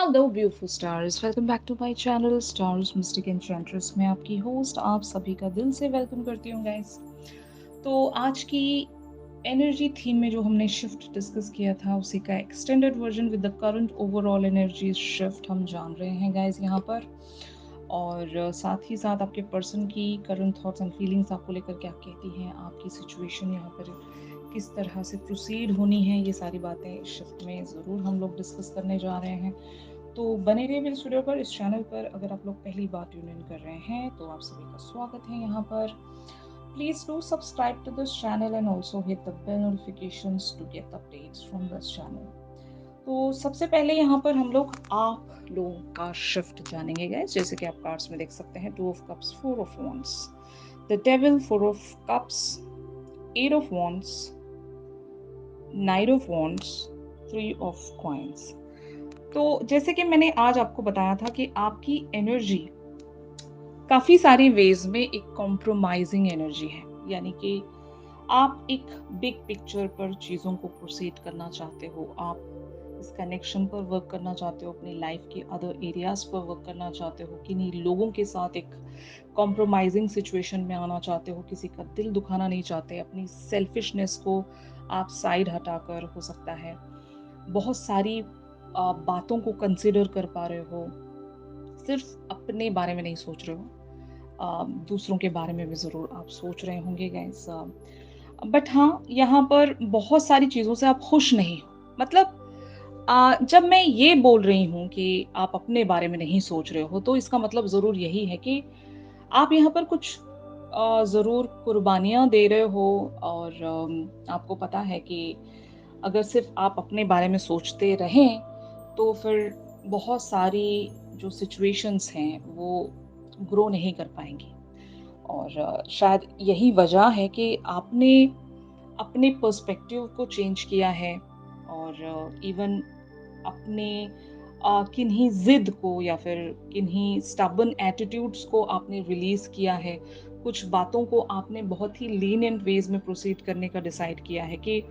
Hello beautiful stars, welcome back to my channel stars mystic enchantress. मैं आपकी host आप सभी का दिल से वेलकम करती हूँ गाइस। तो आज की एनर्जी थीम में जो हमने शिफ्ट डिस्कस किया था उसी का extended version with the current overall energy shift हम जान रहे हैं गाइस यहाँ पर। और साथ ही साथ आपके पर्सन की करंट थॉट्स एंड फीलिंग्स आपको लेकर क्या कहती हैं, आपकी सिचुएशन यहाँ पर किस तरह से प्रोसीड होनी है, ये सारी बातें इस शिफ्ट में ज़रूर हम लोग डिस्कस करने जा रहे हैं। तो बने रहिए मेरे स्टूडियो पर, इस चैनल पर। अगर आप लोग पहली बार ट्यून इन कर रहे हैं तो आप सभी का स्वागत है यहाँ पर। Please do subscribe to this channel and also hit the bell notifications to get updates from this channel. तो सबसे पहले यहाँ पर हम लोग आप लोगों का शिफ्ट जानेंगे गाइस। जैसे कि आप कार्ड्स में देख सकते हैं, 2 of Cups, 4 of Wands, the devil, 4 of Cups, 8 of Wands, Knight of Wands, 3 of Coins। तो जैसे कि मैंने आज आपको बताया था कि आपकी एनर्जी काफ़ी सारी वेज में एक कॉम्प्रोमाइजिंग एनर्जी है, यानी कि आप एक बिग पिक्चर पर चीज़ों को प्रोसीड करना चाहते हो, आप इस कनेक्शन पर वर्क करना चाहते हो, अपनी लाइफ के अदर एरियाज पर वर्क करना चाहते हो, किन्हीं लोगों के साथ एक कॉम्प्रोमाइजिंग सिचुएशन में आना चाहते हो, किसी का दिल दुखाना नहीं चाहते, अपनी सेल्फिशनेस को आप साइड हटाकर, हो सकता है बहुत सारी बातों को कंसिडर कर पा रहे हो, सिर्फ अपने बारे में नहीं सोच रहे हो, दूसरों के बारे में भी ज़रूर आप सोच रहे होंगे गाइस। बट हाँ, यहाँ पर बहुत सारी चीज़ों से आप खुश नहीं हो। मतलब जब मैं ये बोल रही हूँ कि आप अपने बारे में नहीं सोच रहे हो, तो इसका मतलब ज़रूर यही है कि आप यहाँ पर कुछ ज़रूर कुर्बानियाँ दे रहे हो। और आपको पता है कि अगर सिर्फ आप अपने बारे में सोचते रहें, तो फिर बहुत सारी जो सिचुएशंस हैं, वो ग्रो नहीं कर पाएँगी। और शायद यही वजह है कि आपने अपने पर्सपेक्टिव को चेंज किया है। और इवन अपने किन्हीं ज़िद को या फिर किन्हीं स्टबर्न एटीट्यूड्स को आपने रिलीज़ किया है। कुछ बातों को आपने बहुत ही लीनिएंट वेज़ में प्रोसीड करने का डिसाइड किया है कि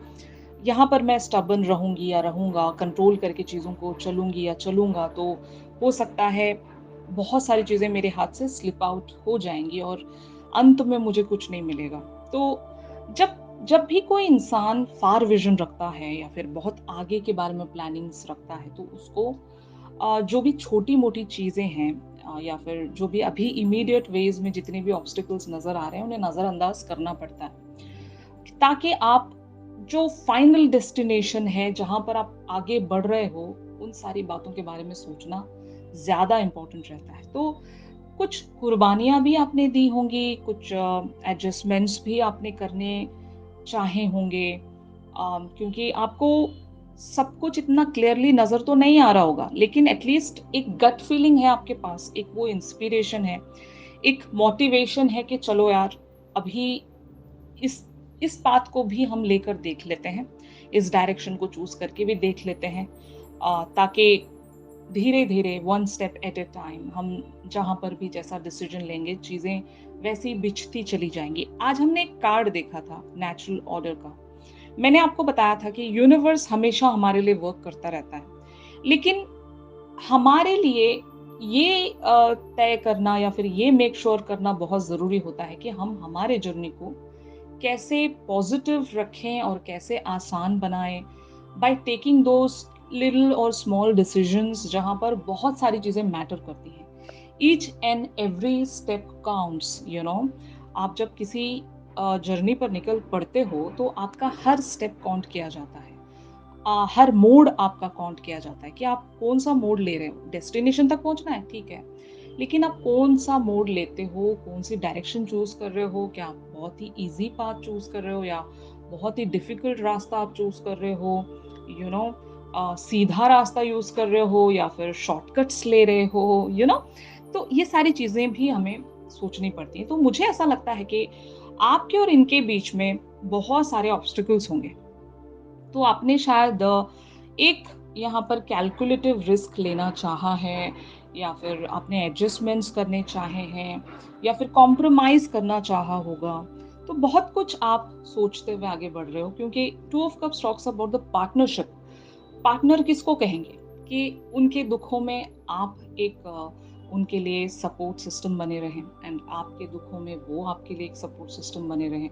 यहाँ पर मैं स्टबर्न रहूँगी या रहूँगा, कंट्रोल करके चीज़ों को चलूँगी या चलूँगा, तो हो सकता है बहुत सारी चीज़ें मेरे हाथ से स्लिप आउट हो जाएँगी और अंत में मुझे कुछ नहीं मिलेगा। तो जब जब भी कोई इंसान फार विज़न रखता है या फिर बहुत आगे के बारे में प्लानिंग्स रखता है, तो उसको जो भी छोटी-मोटी चीज़ें हैं, या फिर जो भी अभी इमीडिएट वेज़ में जितने भी ऑब्स्टेकल्स नज़र आ रहे हैं, उन्हें नज़रअंदाज करना पड़ता है। ताकि आप जो फाइनल डेस्टिनेशन है, जहाँ पर आप आगे बढ़ रहे हो, उन सारी बातों के बारे में सोचना ज़्यादा इम्पोर्टेंट रहता है। तो कुछ कुर्बानियाँ भी आपने दी होंगी, कुछ एडजस्टमेंट्स भी आपने करने चाहे होंगे, क्योंकि आपको सब कुछ इतना क्लियरली नज़र तो नहीं आ रहा होगा, लेकिन एटलीस्ट एक गट फीलिंग है आपके पास, एक वो इंस्पिरेशन है, एक मोटिवेशन है कि चलो यार, अभी इस इस बात को भी हम लेकर देख लेते हैं, इस डायरेक्शन को चूज़ करके भी देख लेते हैं, ताकि धीरे-धीरे one step at a time हम जहाँ पर भी जैसा डिसीजन लेंगे, चीज़ें वैसी बिछती चली जाएँगी। आज हमने एक कार्ड देखा था नेचुरल ऑर्डर का। मैंने आपको बताया था कि यूनिवर्स हमेशा हमारे लिए वर्क करता रहता है। लेकिन हमारे लिए ये तय करना या फिर ये मेक श्योर करना बहुत ज़रूरी होता है कि हम हमारे जर्नी को कैसे पॉजिटिव रखें और कैसे आसान बनाएं, बाय टेकिंग दोज लिटिल और स्मॉल डिसीजंस जहां पर बहुत सारी चीजें मैटर करती हैं। Each and every step counts, you know. आप जब किसी जर्नी पर निकल पड़ते हो, तो आपका हर स्टेप काउंट किया जाता है। हर मोड आपका काउंट किया जाता है कि आप कौन सा मोड ले रहे हो। डेस्टिनेशन तक पहुंचना है, ठीक है, लेकिन आप कौन सा मोड लेते हो, कौन सी डायरेक्शन चूज कर रहे हो, क्या आप बहुत ही इजी पाथ चूज कर रहे हो या बहुत ही डिफिकल्ट रास्ता आप चूज कर रहे हो, यू नो, सीधा रास्ता यूज कर रहे हो या फिर शॉर्टकट्स ले रहे हो, यू नो। तो ये सारी चीजें भी हमें सोचनी पड़ती हैं। तो मुझे ऐसा लगता है कि आपके और इनके बीच में बहुत सारे ऑब्स्टिकल्स होंगे। तो आपने शायद एक यहाँ पर कैलकुलेटिव रिस्क लेना चाहा है, या फिर आपने एडजस्टमेंट्स करने चाहे हैं, या फिर कॉम्प्रोमाइज़ करना चाहा होगा। तो बहुत कुछ आप सोचते हुए आगे बढ़ रहे हो, क्योंकि 2 of cups talks about the partnership. Partner किसको कहेंगे? कि उनके दुखों में आप एक उनके लिए सपोर्ट सिस्टम बने रहें एंड आपके दुखों में वो आपके लिए एक सपोर्ट सिस्टम बने रहें।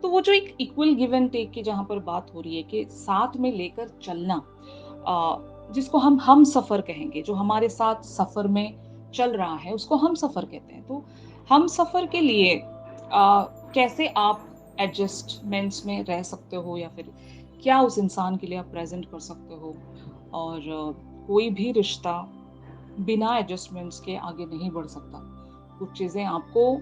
तो वो जो एक इक्वल गिव एंड टेक की जहाँ पर बात हो रही है कि साथ में लेकर चलना, जिसको हम सफ़र कहेंगे, जो हमारे साथ सफ़र में चल रहा है उसको हम सफ़र कहते हैं। तो हम सफ़र के लिए कैसे आप एडजस्टमेंट्स में रह सकते हो या फिर क्या उस इंसान के लिए आप प्रेज़ेंट कर सकते हो? और कोई भी रिश्ता बिना एडजस्टमेंट्स के आगे नहीं बढ़ सकता। कुछ चीज़ें आपको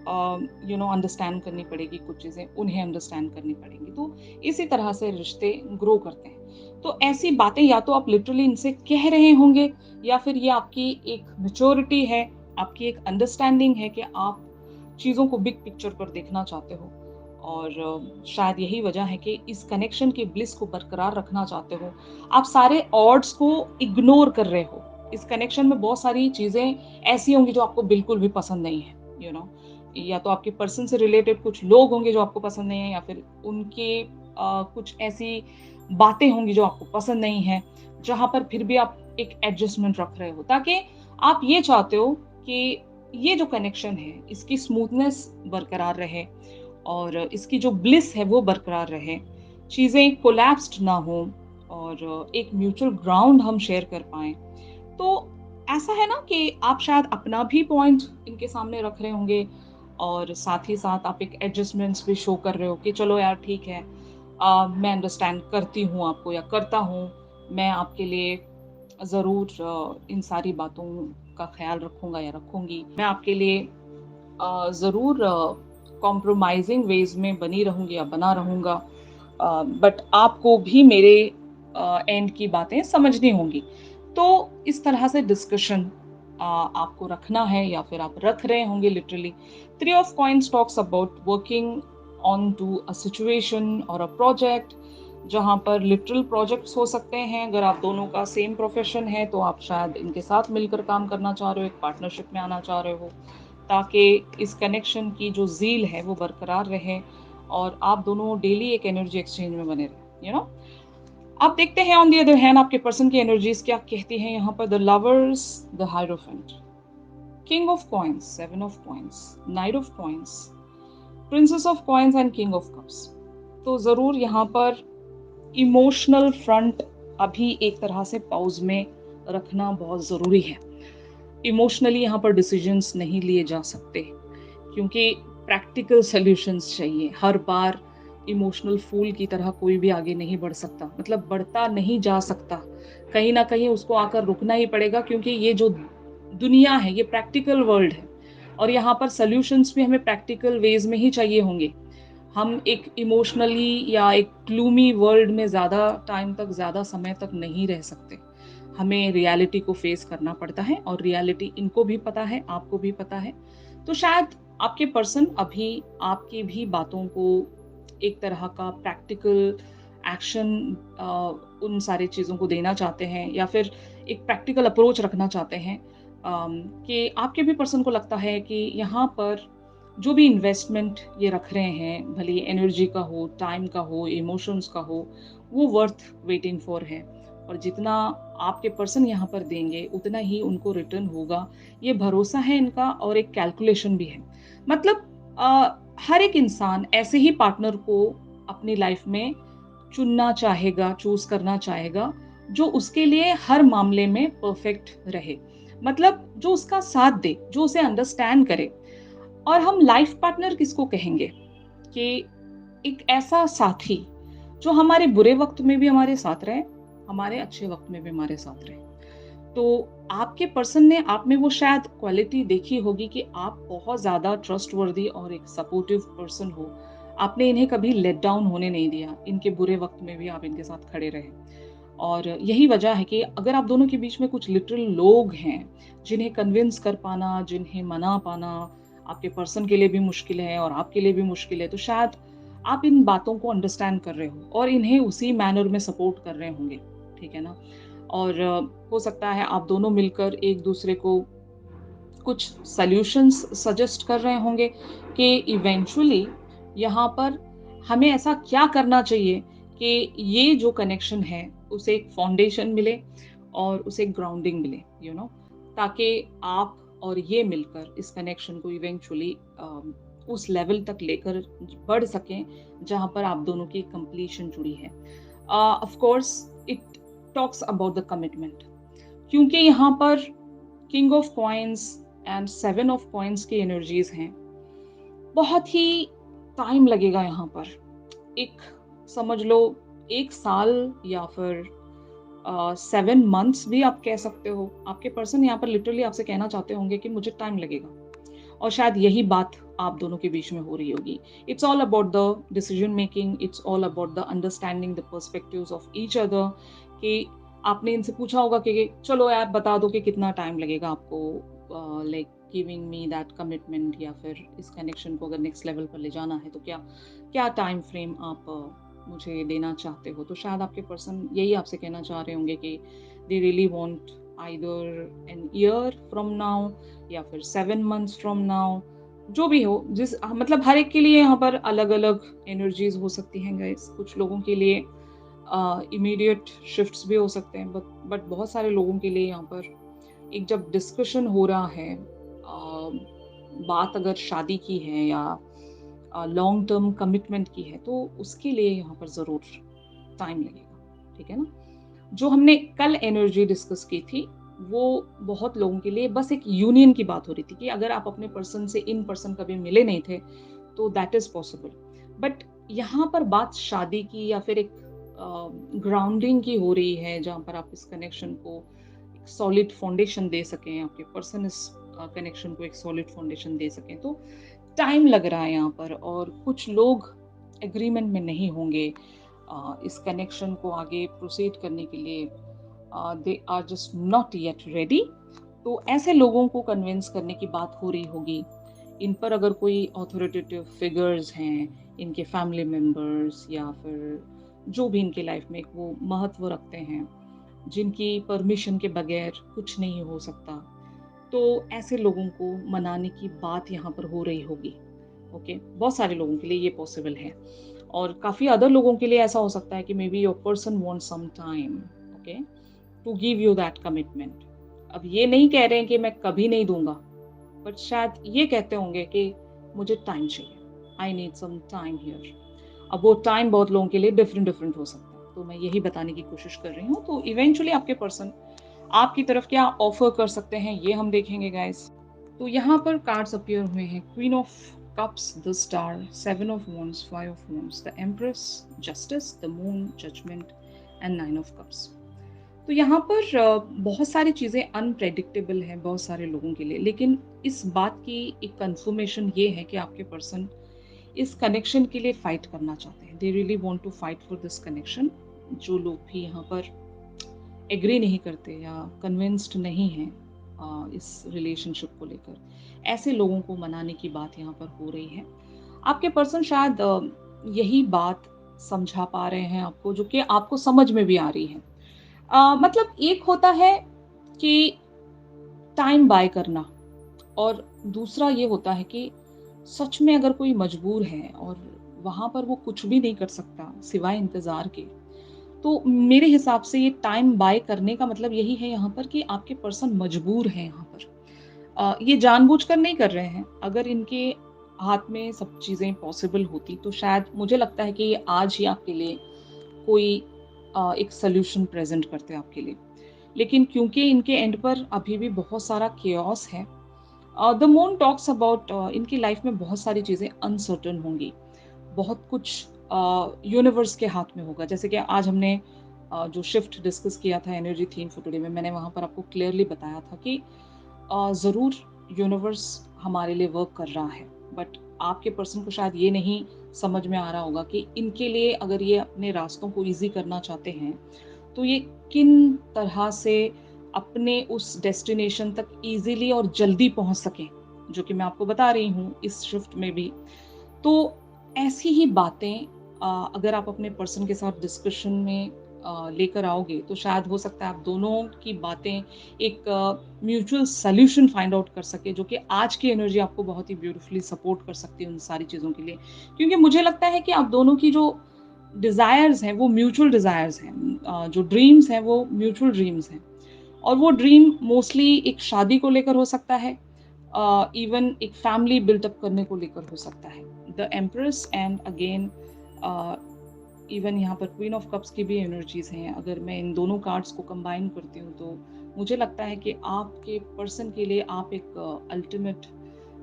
अंडरस्टैंड करनी पड़ेगी, कुछ चीज़ें उन्हें अंडरस्टैंड करनी पड़ेंगी। तो इसी तरह से रिश्ते ग्रो करते हैं। तो ऐसी बातें या तो आप लिटरली इनसे कह रहे होंगे या फिर ये आपकी एक मैच्योरिटी है, आपकी एक अंडरस्टैंडिंग है कि आप चीज़ों को बिग पिक्चर पर देखना चाहते हो। और शायद यही वजह है कि इस कनेक्शन की ब्लिस को बरकरार रखना चाहते हो। आप सारे ऑड्स को इग्नोर कर रहे हो। इस कनेक्शन में बहुत सारी चीज़ें ऐसी होंगी जो आपको बिल्कुल भी पसंद नहीं है, यू नो या तो आपके पर्सन से रिलेटेड कुछ लोग होंगे जो आपको पसंद नहीं है या फिर उनके कुछ ऐसी बातें होंगी जो आपको पसंद नहीं है, जहाँ पर फिर भी आप एक एडजस्टमेंट रख रहे हो ताकि आप ये चाहते हो कि ये जो कनेक्शन है, इसकी स्मूथनेस बरकरार रहे और इसकी जो ब्लिस है वो बरकरार रहे, चीज़ें कोलैप्स्ड ना हो और एक म्यूचुअल ग्राउंड हम शेयर कर पाएँ। तो ऐसा है ना कि आप शायद अपना भी पॉइंट इनके सामने रख रहे होंगे और साथ ही साथ आप एक एडजस्टमेंट्स भी शो कर रहे हो कि चलो यार ठीक है, मैं अंडरस्टैंड करती हूँ आपको या करता हूँ, मैं आपके लिए ज़रूर इन सारी बातों का ख़्याल रखूँगा या रखूँगी। मैं आपके लिए ज़रूर कॉम्प्रोमाइज़िंग वेज़ में बनी रहूँगी या बना रहूँगा, बट आपको भी मेरे एंड की बातें समझनी होंगी। तो इस तरह से डिस्कशन आपको रखना है या फिर आप रख रहे होंगे literally. Three of coins talks about working on to a situation और अ प्रोजेक्ट, जहाँ पर लिटरल प्रोजेक्ट्स हो सकते हैं। अगर आप दोनों का सेम प्रोफेशन है तो आप शायद इनके साथ मिलकर काम करना चाह रहे हो, एक पार्टनरशिप में आना चाह रहे हो ताकि इस कनेक्शन की जो ज़ील है वो बरकरार रहे और आप दोनों डेली एक एनर्जी एक्सचेंज में बने रहें, अब देखते हैं ऑन द अदर हैंड आपके पर्सन की एनर्जीज क्या कहती हैं यहाँ पर। The lovers, the hierophant, king of coins, seven of coins, night of coins, princess of coins and king of cups. तो ज़रूर यहाँ पर इमोशनल फ्रंट अभी एक तरह से पॉज में रखना बहुत ज़रूरी है। इमोशनली यहाँ पर डिसीजंस नहीं लिए जा सकते क्योंकि प्रैक्टिकल सॉल्यूशंस चाहिए। हर बार इमोशनल फूल की तरह कोई भी आगे नहीं बढ़ सकता, मतलब बढ़ता नहीं जा सकता। कहीं न कहीं उसको आकर रुकना ही पड़ेगा क्योंकि ये जो दुनिया है, ये प्रैक्टिकल वर्ल्ड है और यहाँ पर सॉल्यूशंस भी हमें प्रैक्टिकल वेज़ में ही चाहिए होंगे। हम एक इमोशनली या एक ग्लूमी वर्ल्ड में ज़्यादा टाइम तक, ज़्यादा समय तक नहीं रह सकते। हमें रियलिटी को फेस करना पड़ता है और रियलिटी इनको भी पता है, आपको भी पता है। तो शायद आपके पर्सन अभी आपकी भी बातों को एक तरह का प्रैक्टिकल एक्शन उन सारी चीज़ों को देना चाहते हैं या फिर एक प्रैक्टिकल अप्रोच रखना चाहते हैं, कि आपके भी पर्सन को लगता है कि यहाँ पर जो भी इन्वेस्टमेंट ये रख रहे हैं, भले ही एनर्जी का हो, टाइम का हो, इमोशंस का हो, वो वर्थ वेटिंग फॉर है और जितना आपके पर्सन यहाँ पर देंगे उतना ही उनको रिटर्न होगा। ये भरोसा है इनका और एक कैलकुलेशन भी है। मतलब हर एक इंसान ऐसे ही पार्टनर को अपनी लाइफ में चुनना चाहेगा, चूज़ करना चाहेगा, जो उसके लिए हर मामले में परफेक्ट रहे। मतलब जो उसका साथ दे, जो उसे अंडरस्टैंड करे। और हम लाइफ पार्टनर किसको कहेंगे? कि एक ऐसा साथी जो हमारे बुरे वक़्त में भी हमारे साथ रहे, हमारे अच्छे वक़्त में भी हमारे साथ रहे। तो आपके पर्सन ने आप में वो शायद क्वालिटी देखी होगी कि आप बहुत ज़्यादा ट्रस्टवर्दी और एक सपोर्टिव पर्सन हो। आपने इन्हें कभी लेट डाउन होने नहीं दिया। इनके बुरे वक़्त में भी आप इनके साथ खड़े रहे। और यही वजह है कि अगर आप दोनों के बीच में कुछ लिटरल लोग हैं, जिन्हें कन्विंस कर पाना, जिन्हें मना पाना, आपके पर्सन के लिए भी मुश्किल है और आपके लिए भी मुश्किल है, तो शायद आप इन बातों को अंडरस्टैंड कर रहे हो और इन्हें उसी मैनर में सपोर्ट कर रहे होंगे, ठीक है ना? और हो सकता है आप दोनों मिलकर एक-दूसरे को कुछ सॉल्यूशंस सजेस्ट कर रहे होंगे कि इवेंचुअली यहाँ पर हमें ऐसा क्या करना चाहिए कि ये जो कनेक्शन है उसे एक फाउंडेशन मिले और उसे ग्राउंडिंग मिले, ताकि आप और ये मिलकर इस कनेक्शन को इवेंचुअली उस लेवल तक लेकर बढ़ सकें जहाँ पर आप दोनों की कंप्लीशन जुड़ी है। Of course it talks about the commitment, क्योंकि यहाँ पर king of coins and 7 of coins की एनर्जीज हैं। बहुत ही टाइम लगेगा यहाँ पर, एक समझ लो 1 साल या फिर 7 मंथ्स भी आप कह सकते हो। आपके पर्सन यहाँ पर लिटरली आपसे कहना चाहते होंगे कि मुझे टाइम लगेगा, और शायद यही बात आप दोनों के बीच में हो रही होगी। It's all about the decision making, it's all about the understanding the perspectives of each other, कि आपने इनसे पूछा होगा कि चलो यार बता दो कि कितना टाइम लगेगा आपको like giving me that commitment, या फिर इस कनेक्शन को अगर नेक्स्ट लेवल पर ले जाना है तो क्या क्या टाइम फ्रेम आप मुझे देना चाहते हो। तो शायद आपके पर्सन यही आपसे कहना चाह रहे होंगे कि दे really want either an year from now या फिर 7 मंथ्स फ्रॉम नाउ, जो भी हो। मतलब हर एक के लिए यहाँ पर अलग अलग एनर्जीज हो सकती हैं गाइस। कुछ लोगों के लिए इमीडिएट शिफ्ट्स भी हो सकते हैं, बट बहुत सारे लोगों के लिए यहाँ पर एक जब डिस्कशन हो रहा है, बात अगर शादी की है या लॉन्ग टर्म कमिटमेंट की है, तो उसके लिए यहाँ पर ज़रूर टाइम लगेगा, ठीक है ना। जो हमने कल एनर्जी डिस्कस की थी, वो बहुत लोगों के लिए बस एक यूनियन की बात हो रही थी कि अगर आप अपने पर्सन से इन पर्सन कभी मिले नहीं थे तो दैट इज पॉसिबल। बट यहाँ पर बात शादी की या फिर एक ग्राउंडिंग की हो रही है, जहाँ पर आप इस कनेक्शन को एक सॉलिड फाउंडेशन दे सकें, आपके पर्सन इस कनेक्शन को एक सॉलिड फाउंडेशन दे सकें। तो टाइम लग रहा है यहाँ पर, और कुछ लोग एग्रीमेंट में नहीं होंगे इस कनेक्शन को आगे प्रोसीड करने के लिए। They are just not yet ready. तो ऐसे लोगों को कन्विंस करने की बात हो रही होगी। इन पर अगर कोई ऑथोरिटेटिव फिगर्स हैं, इनके फैमिली मेंबर्स या फिर जो भी इनके लाइफ में वो महत्व रखते हैं, जिनकी परमिशन के बगैर कुछ नहीं हो सकता, तो ऐसे लोगों को मनाने की बात यहाँ पर हो रही होगी। ओके, बहुत सारे लोगों के लिए ये पॉसिबल है, और काफ़ी अदर लोगों के लिए ऐसा हो सकता है कि maybe your person want some time, okay, to give you that commitment. अब ये नहीं कह रहे हैं कि मैं कभी नहीं दूंगा, बट शायद ये कहते होंगे कि मुझे टाइम चाहिए, I need some time here. अब वो टाइम बहुत लोगों के लिए डिफरेंट डिफरेंट हो सकता है, तो मैं यही बताने की कोशिश कर रही हूँ। तो इवेंचुअली आपके पर्सन आपकी तरफ क्या ऑफर कर सकते हैं, ये हम देखेंगे गाइस। तो यहाँ पर कार्ड्स अपीयर हुए हैं, queen of cups, the star, 7 of wands, 5 of wands, the empress, justice, the moon, judgement and 9 of cups. तो यहाँ पर बहुत सारी चीज़ें अनप्रेडिक्टेबल हैं बहुत सारे लोगों के लिए, लेकिन इस बात की एक कंफर्मेशन ये है कि आपके पर्सन इस कनेक्शन के लिए फाइट करना चाहते हैं। They really want to fight for this connection. जो लोग भी यहाँ पर एग्री नहीं करते या कन्विंस्ड नहीं हैं इस रिलेशनशिप को लेकर, ऐसे लोगों को मनाने की बात यहाँ पर हो रही है। आपके पर्सन शायद यही बात समझा पा रहे हैं आपको, जो कि आपको समझ में भी आ रही है। मतलब एक होता है कि टाइम बाय करना, और दूसरा ये होता है कि सच में अगर कोई मजबूर है और वहाँ पर वो कुछ भी नहीं कर सकता सिवाय इंतज़ार के, तो मेरे हिसाब से ये टाइम बाय करने का मतलब यही है यहाँ पर कि आपके पर्सन मजबूर हैं यहाँ पर। ये जानबूझकर नहीं कर रहे हैं। अगर इनके हाथ में सब चीज़ें पॉसिबल होती तो शायद मुझे लगता है कि ये आज ही आपके लिए कोई एक सॉल्यूशन प्रेज़ेंट करते हैं आपके लिए। लेकिन क्योंकि इनके एंड पर अभी भी बहुत सारा केओस है, द मून टॉक्स अबाउट इनकी लाइफ में बहुत सारी चीज़ें अनसर्टेन होंगी। बहुत कुछ यूनिवर्स के हाथ में होगा। जैसे कि आज हमने जो शिफ्ट डिस्कस किया था एनर्जी थीम फॉर टुडे में, मैंने वहाँ पर आपको क्लियरली बताया था कि ज़रूर यूनिवर्स हमारे लिए वर्क कर रहा है, बट आपके पर्सन को शायद ये नहीं समझ में आ रहा होगा कि इनके लिए अगर ये अपने रास्तों को ईज़ी करना चाहते हैं, तो ये किन तरह से अपने उस डेस्टिनेशन तक ईज़िली और जल्दी पहुँच सकें, जो कि मैं आपको बता रही हूँ इस शिफ्ट में भी। तो ऐसी ही बातें अगर आप अपने पर्सन के साथ डिस्कशन में लेकर आओगे, तो शायद हो सकता है आप दोनों की बातें एक म्यूचुअल सॉल्यूशन फाइंड आउट कर सके, जो कि आज की एनर्जी आपको बहुत ही ब्यूटीफुली सपोर्ट कर सकती है उन सारी चीज़ों के लिए। क्योंकि मुझे लगता है कि आप दोनों की जो डिज़ायर्स हैं वो म्यूचुअल डिज़ायर्स हैं, जो ड्रीम्स हैं वो म्यूचुअल ड्रीम्स हैं। और वो ड्रीम मोस्टली एक शादी को लेकर हो सकता है, इवन एक फैमिली बिल्टअप करने को लेकर हो सकता है। The empress and again even यहाँ पर क्वीन ऑफ कप्स की भी एनर्जीज हैं। अगर मैं इन दोनों कार्ड्स को कंबाइन करती हूँ तो मुझे लगता है कि आपके पर्सन के लिए आप एक अल्टीमेट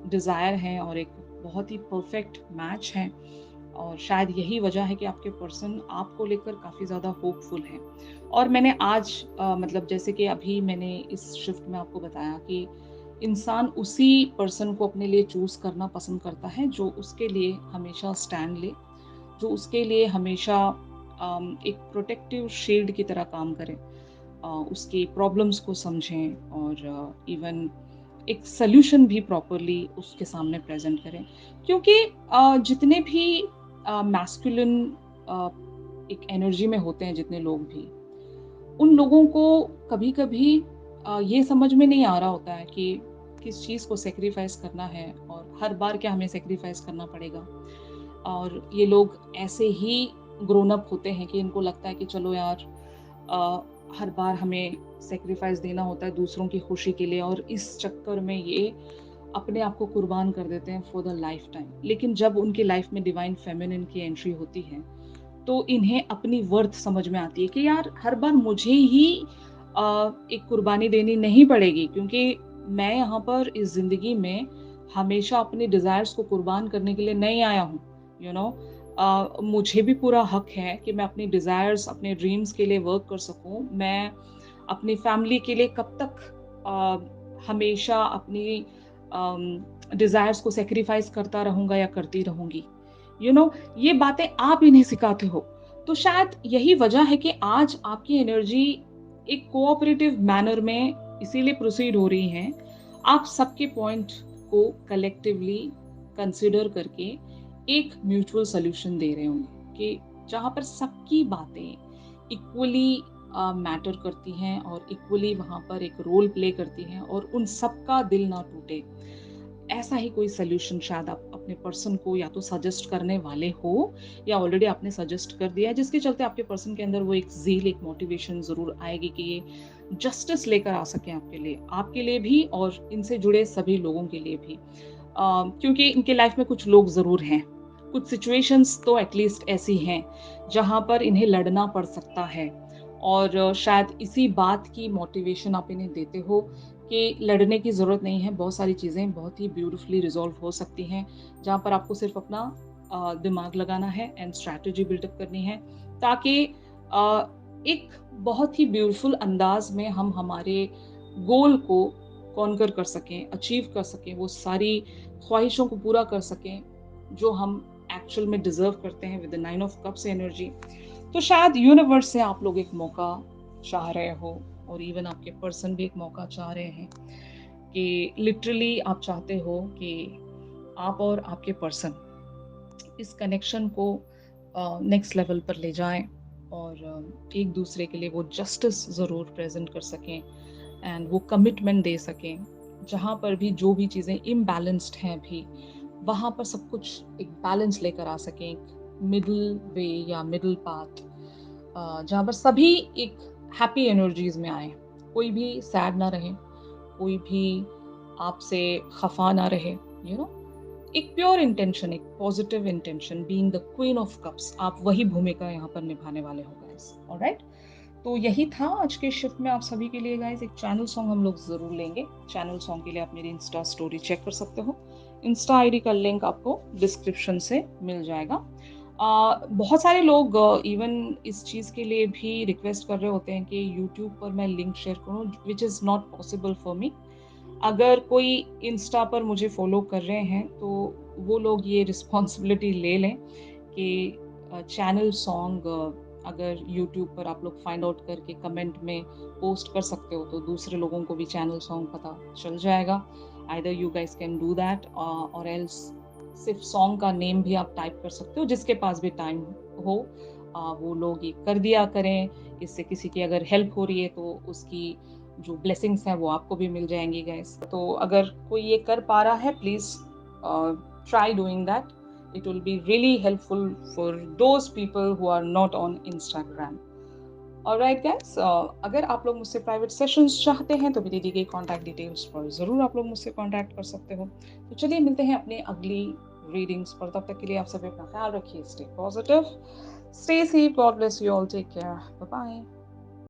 डिज़ायर हैं और एक बहुत ही परफेक्ट मैच हैं। और शायद यही वजह है कि आपके पर्सन आपको लेकर काफ़ी ज़्यादा होपफुल हैं। और मैंने आज मतलब जैसे कि अभी मैंने इस शिफ्ट में आपको बताया कि इंसान उसी पर्सन को अपने लिए चूज़ करना पसंद करता है जो उसके लिए हमेशा स्टैंड ले, जो उसके लिए हमेशा एक प्रोटेक्टिव शील्ड की तरह काम करे, उसकी प्रॉब्लम्स को समझें और इवन एक सॉल्यूशन भी प्रॉपर्ली उसके सामने प्रेजेंट करें। क्योंकि जितने भी मैस्कुलिन एक एनर्जी में होते हैं जितने लोग भी, उन लोगों को कभी-कभी ये समझ में नहीं आ रहा होता है कि किस चीज़ को सैक्रिफाइस करना है और हर बार क्या हमें सैक्रिफाइस करना पड़ेगा। और ये लोग ऐसे ही ग्रोन अप होते हैं कि इनको लगता है कि चलो यार, अ, हर बार हमें सैक्रिफाइस देना होता है दूसरों की खुशी के लिए, और इस चक्कर में ये अपने आप को कुर्बान कर देते हैं फॉर द लाइफ टाइम। लेकिन जब उनकी लाइफ में डिवाइन फेमिनिन की एंट्री होती है तो इन्हें अपनी वर्थ समझ में आती है कि यार हर बार मुझे ही एक कुर्बानी देनी नहीं पड़ेगी, क्योंकि मैं यहाँ पर इस ज़िंदगी में हमेशा अपने डिज़ायर्स को कुर्बान करने के लिए नहीं आया हूँ। यू नो, मुझे भी पूरा हक है कि मैं अपनी डिज़ायर्स, अपने ड्रीम्स के लिए वर्क कर सकूँ। मैं अपनी फैमिली के लिए कब तक हमेशा अपनी डिज़ायर्स को सैक्रिफाइस करता रहूँगा या करती रहूँगी। यू नो, ये बातें आप इन्हें सिखाते हो। तो शायद यही वजह है कि आज आपकी एनर्जी एक कोऑपरेटिव मैनर में इसीलिए प्रोसीड हो रही हैं। आप सबके पॉइंट को कलेक्टिवली कंसिडर करके एक म्यूचुअल सॉल्यूशन दे रहे होंगे कि जहाँ पर सबकी बातें इक्वली मैटर करती हैं और इक्वली वहाँ पर एक रोल प्ले करती हैं और उन सबका दिल ना टूटे। ऐसा ही कोई सॉल्यूशन शायद आप अपने पर्सन को या तो सजेस्ट करने वाले हो या ऑलरेडी आपने सजेस्ट कर दिया है, जिसके चलते आपके पर्सन के अंदर वो एक ज़ील, एक मोटिवेशन ज़रूर आएगी कि ये जस्टिस लेकर आ सकें आपके लिए भी और इनसे जुड़े सभी लोगों के लिए भी। क्योंकि इनके लाइफ में कुछ लोग ज़रूर हैं, कुछ सिचुएशंस तो एटलीस्ट ऐसी हैं, जहाँ पर इन्हें लड़ना पड़ सकता है। और शायद इसी बात की मोटिवेशन आप इन्हें देते हो कि लड़ने की ज़रूरत नहीं है, बहुत सारी चीज़ें बहुत ही ब्यूटीफुली रिज़ॉल्व हो सकती हैं, जहाँ पर आपको सिर्फ़ अपना दिमाग लगाना है एंड स्ट्रैटेजी बिल्डअप करनी है, ताकि अ, एक बहुत ही ब्यूटीफुल अंदाज़ में हम हमारे गोल को कॉन्कर कर सकें, अचीव कर सकें, वो सारी ख्वाहिशों को पूरा कर सकें, जो हम एक्चुअल में डिज़र्व करते हैं with the 9 of cups energy. तो शायद यूनिवर्स से आप लोग एक मौका चाह रहे हो और इवन आपके पर्सन भी एक मौका चाह रहे हैं कि लिटरली आप चाहते हो कि आप और आपके पर्सन इस कनेक्शन को नेक्स्ट लेवल पर ले जाएं और एक दूसरे के लिए वो जस्टिस ज़रूर प्रेजेंट कर सकें एंड वो कमिटमेंट दे सकें, जहाँ पर भी जो भी चीज़ें इम्बैलेंस्ड हैं भी, वहाँ पर सब कुछ एक बैलेंस लेकर आ सकें, एक मिडल वे या मिडल पाथ, जहाँ पर सभी एक हैप्पी एनर्जीज में आए, कोई भी सैड ना रहे, कोई भी आपसे खफा ना रहे। यू नो, एक प्योर इंटेंशन, एक positive intention, being the queen of cups, आप वही भूमिका यहाँ पर निभाने वाले हो गाइस। ऑलराइट, तो यही था आज के शिफ्ट में आप सभी के लिए गाइस। एक चैनल सॉन्ग हम लोग ज़रूर लेंगे। चैनल सॉन्ग के लिए आप मेरी इंस्टा स्टोरी चेक कर सकते हो। इंस्टा आईडी का लिंक आपको डिस्क्रिप्शन से मिल जाएगा। बहुत सारे लोग इवन इस चीज़ के लिए भी रिक्वेस्ट कर रहे होते हैं कि यूट्यूब पर मैं लिंक शेयर करूँ, which is not possible for me. अगर कोई इंस्टा पर मुझे फॉलो कर रहे हैं तो वो लोग ये रिस्पॉन्सिबिलिटी ले लें कि चैनल सॉन्ग अगर यूट्यूब पर आप लोग फाइंड आउट करके कमेंट में पोस्ट कर सकते हो तो दूसरे लोगों को भी चैनल सॉन्ग पता चल जाएगा। Either you guys can do that और एल्स सिर्फ सॉन्ग का नेम भी आप टाइप कर सकते हो, जिसके पास भी टाइम हो वो लोग ये कर दिया करें। इससे किसी की अगर हेल्प हो रही है तो उसकी जो ब्लेसिंग्स हैं वो आपको भी मिल जाएंगी गाइस। तो अगर कोई ये कर पा रहा है, please try doing that. It will be really helpful for those people who are not on Instagram. Alright guys, अगर आप लोग मुझसे प्राइवेट सेशंस चाहते हैं तो मेरी दी गई कॉन्टैक्ट डिटेल्स पर ज़रूर आप लोग मुझसे कॉन्टैक्ट कर सकते हो। तो चलिए मिलते हैं अपनी अगली रीडिंग्स पर, तब तक के लिए आप सभी अपना ख्याल रखिए, stay positive, stay safe, God bless you all, take care, bye bye.